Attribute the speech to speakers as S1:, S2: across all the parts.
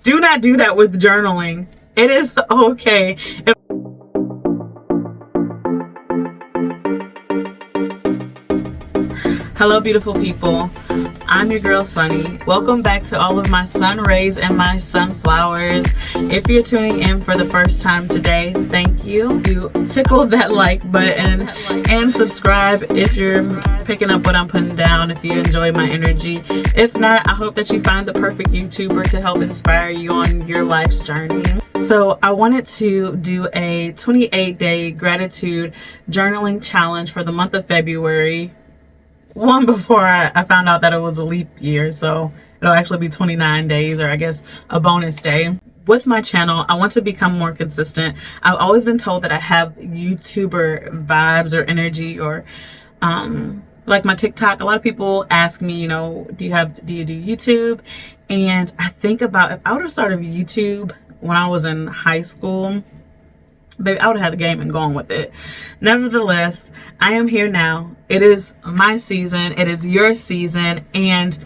S1: Do not do that with journaling. It is okay. Hello, beautiful people. I'm your girl, Sunny. Welcome back to all of my sun rays and my sunflowers. If you're tuning in for the first time today, thank you. You tickle that like button and subscribe if you're picking up what I'm putting down, if you enjoy my energy. If not, I hope that you find the perfect YouTuber to help inspire you on your life's journey. So I wanted to do a 28-day gratitude journaling challenge for the month of February. One before I found out that it was a leap year, so it'll actually be 29 days, or I guess a bonus day. With my channel, I want to become more consistent. I've always been told that I have YouTuber vibes or energy, or like my TikTok. A lot of people ask me, do you do YouTube? And I think about, if I would have started YouTube when I was in high school, baby, I would have had the game and gone with it. Nevertheless, I am here now. It is my season. It is your season. And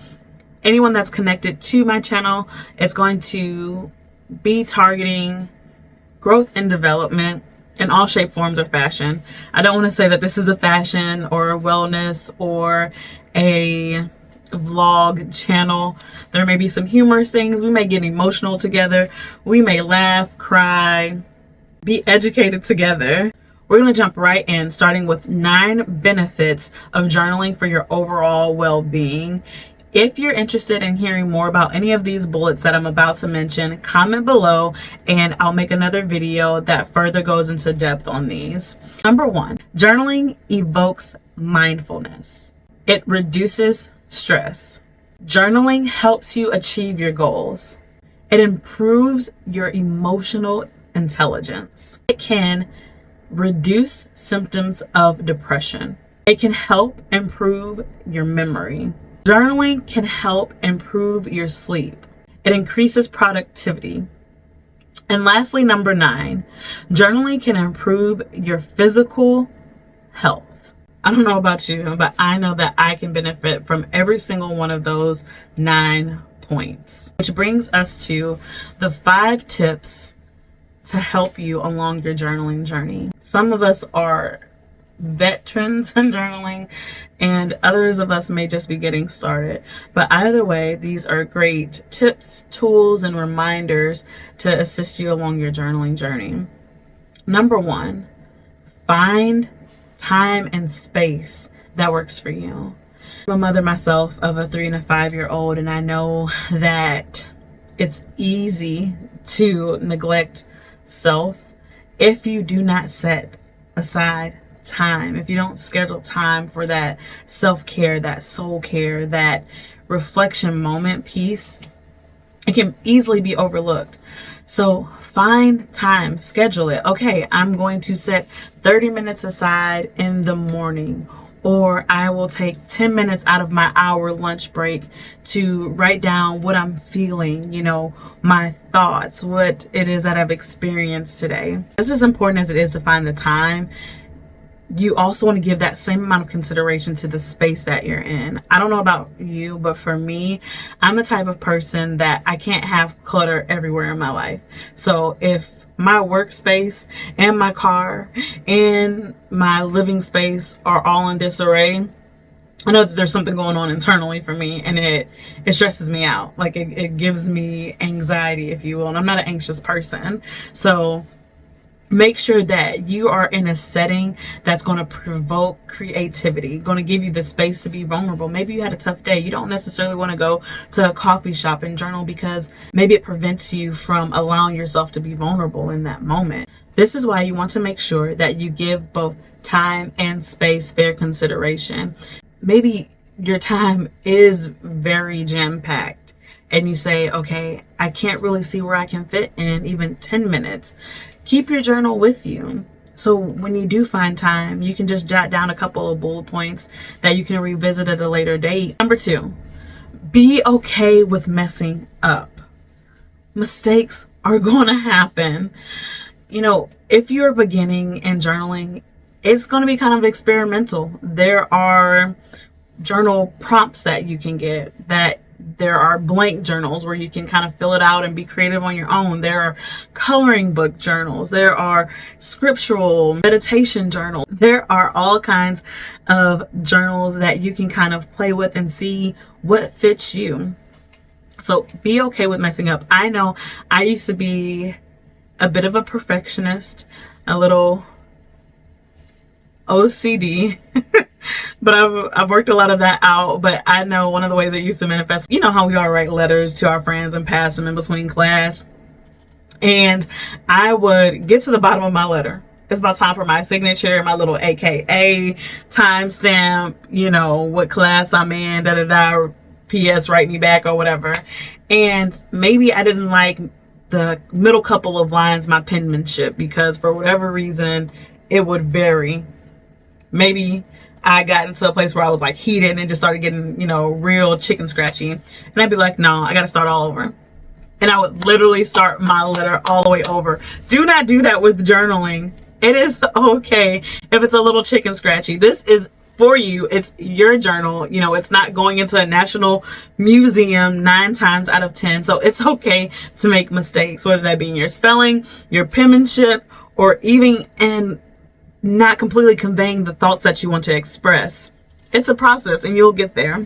S1: anyone that's connected to my channel is going to be targeting growth and development in all shape, forms, or fashion. I don't want to say that this is a fashion or a wellness or a vlog channel. There may be some humorous things. We may get emotional together. We may laugh, cry, be educated together. We're going to jump right in, starting with 9 benefits of journaling for your overall well-being. If you're interested in hearing more about any of these bullets that I'm about to mention, comment below and I'll make another video that further goes into depth on these. Number 1, journaling evokes mindfulness. It reduces stress. Journaling helps you achieve your goals. It improves your emotional intelligence. It can reduce symptoms of depression. It can help improve your memory. Journaling can help improve your sleep. It increases productivity. And lastly, number 9, journaling can improve your physical health. I don't know about you, but I know that I can benefit from every single one of those 9 points. Which brings us to the 5 tips to help you along your journaling journey. Some of us are veterans in journaling and others of us may just be getting started. But either way, these are great tips, tools, and reminders to assist you along your journaling journey. Number 1, find time and space that works for you. I'm a mother myself of a 3 and a 5-year-old, and I know that it's easy to neglect self if you do not set aside time, if you don't schedule time for that self-care, that soul care, that reflection moment piece. It can easily be overlooked. So find time, schedule it. Okay, I'm going to set 30 minutes aside in the morning, or I will take 10 minutes out of my hour lunch break to write down what I'm feeling, my thoughts, what it is that I've experienced today. This is important as it is to find the time. You also want to give that same amount of consideration to the space that you're in. I don't know about you, but for me, I'm the type of person that I can't have clutter everywhere in my life. So if my workspace and my car and my living space are all in disarray, I know that there's something going on internally for me, and it stresses me out. Like it gives me anxiety, if you will, and I'm not an anxious person. So make sure that you are in a setting that's going to provoke creativity, going to give you the space to be vulnerable. Maybe you had a tough day. You don't necessarily want to go to a coffee shop and journal because maybe it prevents you from allowing yourself to be vulnerable in that moment. This is why you want to make sure that you give both time and space fair consideration. Maybe your time is very jam-packed and you say, okay, I can't really see where I can fit in even 10 minutes. Keep your journal with you. So when you do find time, you can just jot down a couple of bullet points that you can revisit at a later date. Number 2, be okay with messing up. Mistakes are going to happen. If you're beginning in journaling, it's going to be kind of experimental. There are journal prompts that you can get that There are blank journals where you can kind of fill it out and be creative on your own. There are coloring book journals. There are scriptural meditation journals. There are all kinds of journals that you can kind of play with and see what fits you. So be okay with messing up. I know I used to be a bit of a perfectionist, a little OCD. But I've worked a lot of that out. But I know one of the ways it used to manifest, you know how we all write letters to our friends and pass them in between class. And I would get to the bottom of my letter. It's about time for my signature, my little AKA timestamp, you know, what class I'm in, da-da-da, PS, write me back or whatever. And maybe I didn't like the middle couple of lines, my penmanship, because for whatever reason, it would vary. Maybe I got into a place where I was like heated and just started getting, you know, real chicken scratchy. And I'd be like, no, I got to start all over. And I would literally start my letter all the way over. Do not do that with journaling. It is okay if it's a little chicken scratchy. This is for you. It's your journal. You know, it's not going into a national museum 9 times out of 10. So it's okay to make mistakes, whether that be in your spelling, your penmanship, or even in not completely conveying the thoughts that you want to express. It's a process and you'll get there.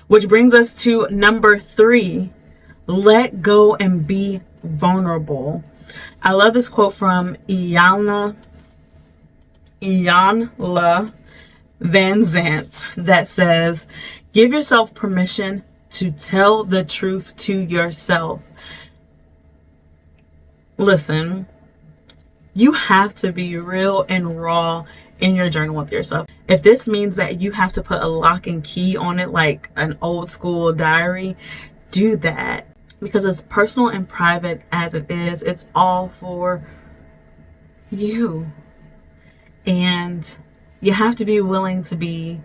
S1: Which brings us to number 3. Let go and be vulnerable. I love this quote from Iyanla Vanzant that says, give yourself permission to tell the truth to yourself. Listen, you have to be real and raw in your journal with yourself. If this means that you have to put a lock and key on it like an old school diary, do that. Because as personal and private as it is, it's all for you. And you have to be willing to be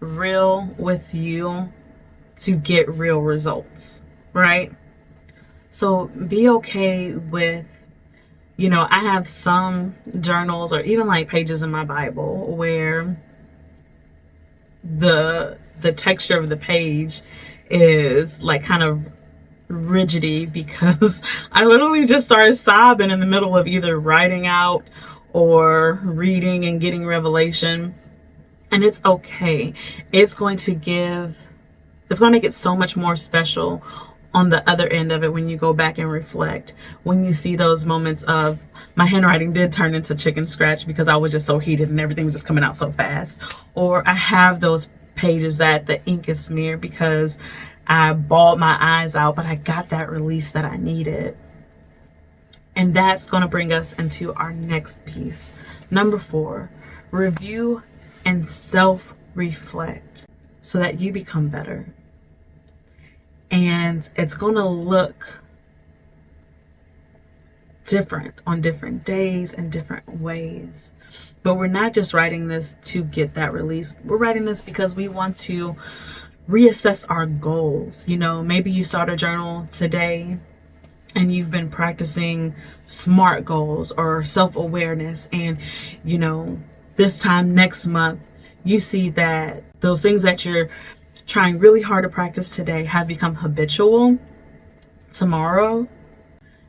S1: real with you to get real results, right? So be okay with, you know, I have some journals or even like pages in my Bible where the texture of the page is like kind of rigidy because I literally just started sobbing in the middle of either writing out or reading and getting revelation. And it's okay. It's going to make it so much more special on the other end of it when you go back and reflect, when you see those moments of my handwriting did turn into chicken scratch because I was just so heated and everything was just coming out so fast. Or I have those pages that the ink is smeared because I bawled my eyes out, but I got that release that I needed. And that's going to bring us into our next piece. Number 4, review and self-reflect so that you become better. And it's going to look different on different days and different ways. But we're not just writing this to get that release. We're writing this because we want to reassess our goals. You know, maybe you start a journal today and you've been practicing SMART goals or self-awareness. And, you know, this time next month, you see that those things that you're trying really hard to practice today have become habitual tomorrow.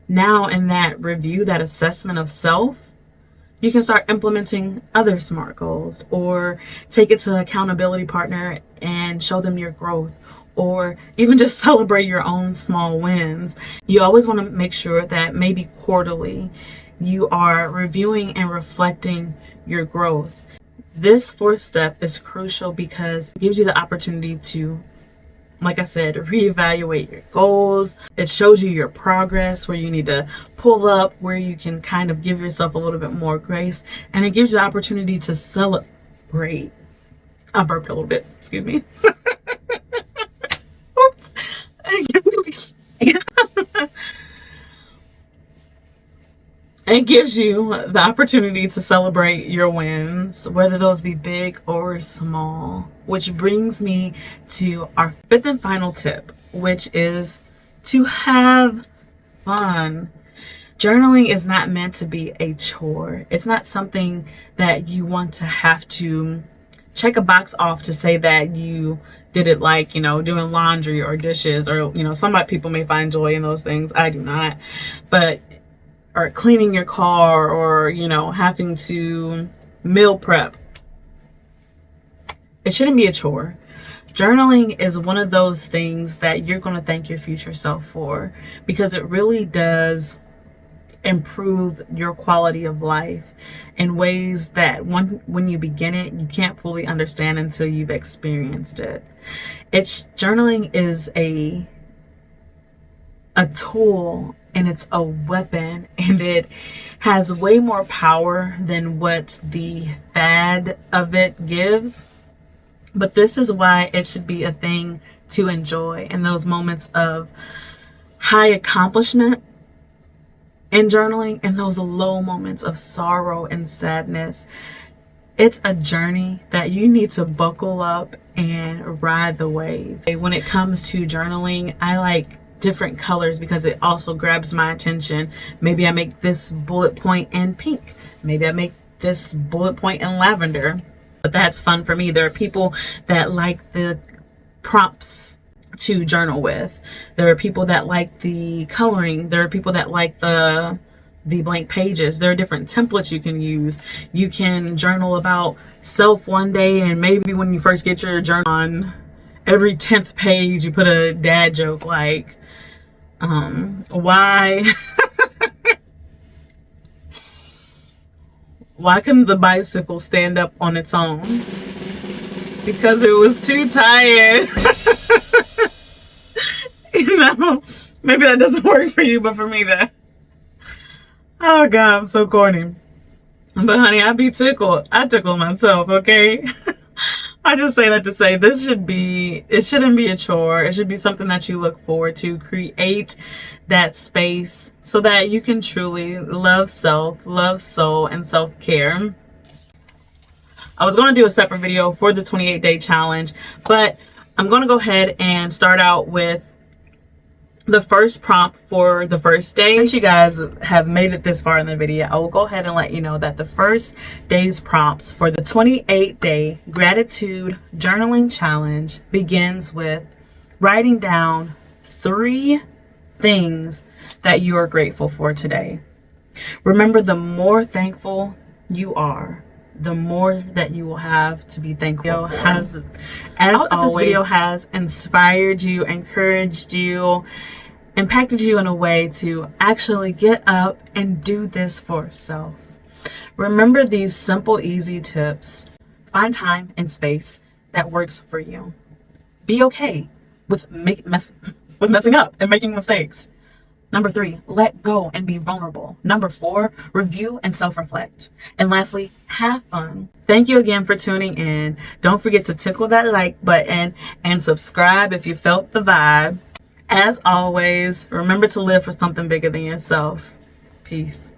S1: Now in that review, that assessment of self, you can start implementing other SMART goals or take it to an accountability partner and show them your growth, or even just celebrate your own small wins. You always want to make sure that maybe quarterly you are reviewing and reflecting your growth. This 4th step is crucial because it gives you the opportunity to, like I said, reevaluate your goals. It shows you your progress, where you need to pull up, where you can kind of give yourself a little bit more grace. And it gives you the opportunity to celebrate. I burped a little bit, excuse me. Oops. It gives you the opportunity to celebrate your wins, whether those be big or small. Which brings me to our 5th and final tip, which is to have fun. Journaling is not meant to be a chore. It's not something that you want to have to check a box off to say that you did it, like, you know, doing laundry or dishes, or, you know, some people may find joy in those things. I do not. But, or cleaning your car, or, you know, having to meal prep. It shouldn't be a chore. Journaling is one of those things that you're going to thank your future self for, because it really does improve your quality of life in ways that when you begin it, you can't fully understand until you've experienced it. Journaling is a tool, and it's a weapon, and it has way more power than what the fad of it gives. But this is why it should be a thing to enjoy in those moments of high accomplishment in journaling, and those low moments of sorrow and sadness. It's a journey that you need to buckle up and ride the waves. When it comes to journaling, I like different colors because it also grabs my attention. Maybe I make this bullet point in pink. Maybe I make this bullet point in lavender. But that's fun for me. There are people that like the prompts to journal with. There are people that like the coloring. There are people that like the blank pages. There are different templates you can use. You can journal about self one day, and maybe when you first get your journal, on every 10th page you put a dad joke like, why couldn't the bicycle stand up on its own? Because it was too tired. You know, maybe that doesn't work for you, but for me, that. Oh God, I'm so corny. But honey, I be tickled. I tickle myself, okay? I just say that to say it shouldn't be a chore. It should be something that you look forward to. Create that space so that you can truly love self, love soul, and self-care. I was going to do a separate video for the 28-day challenge, but I'm going to go ahead and start out with the first prompt for the first day. Since you guys have made it this far in the video, I will go ahead and let you know that the first day's prompts for the 28-day gratitude journaling challenge begins with writing down 3 things that you are grateful for today. Remember, the more thankful you are, the more that you will have to be thankful for. As always, this video has inspired you, encouraged you, impacted you in a way to actually get up and do this for self. Remember these simple, easy tips. Find time and space that works for you. Be okay with messing up and making mistakes. Number 3, let go and be vulnerable. Number 4, review and self-reflect. And lastly, have fun. Thank you again for tuning in. Don't forget to tickle that like button and subscribe if you felt the vibe. As always, remember to live for something bigger than yourself. Peace.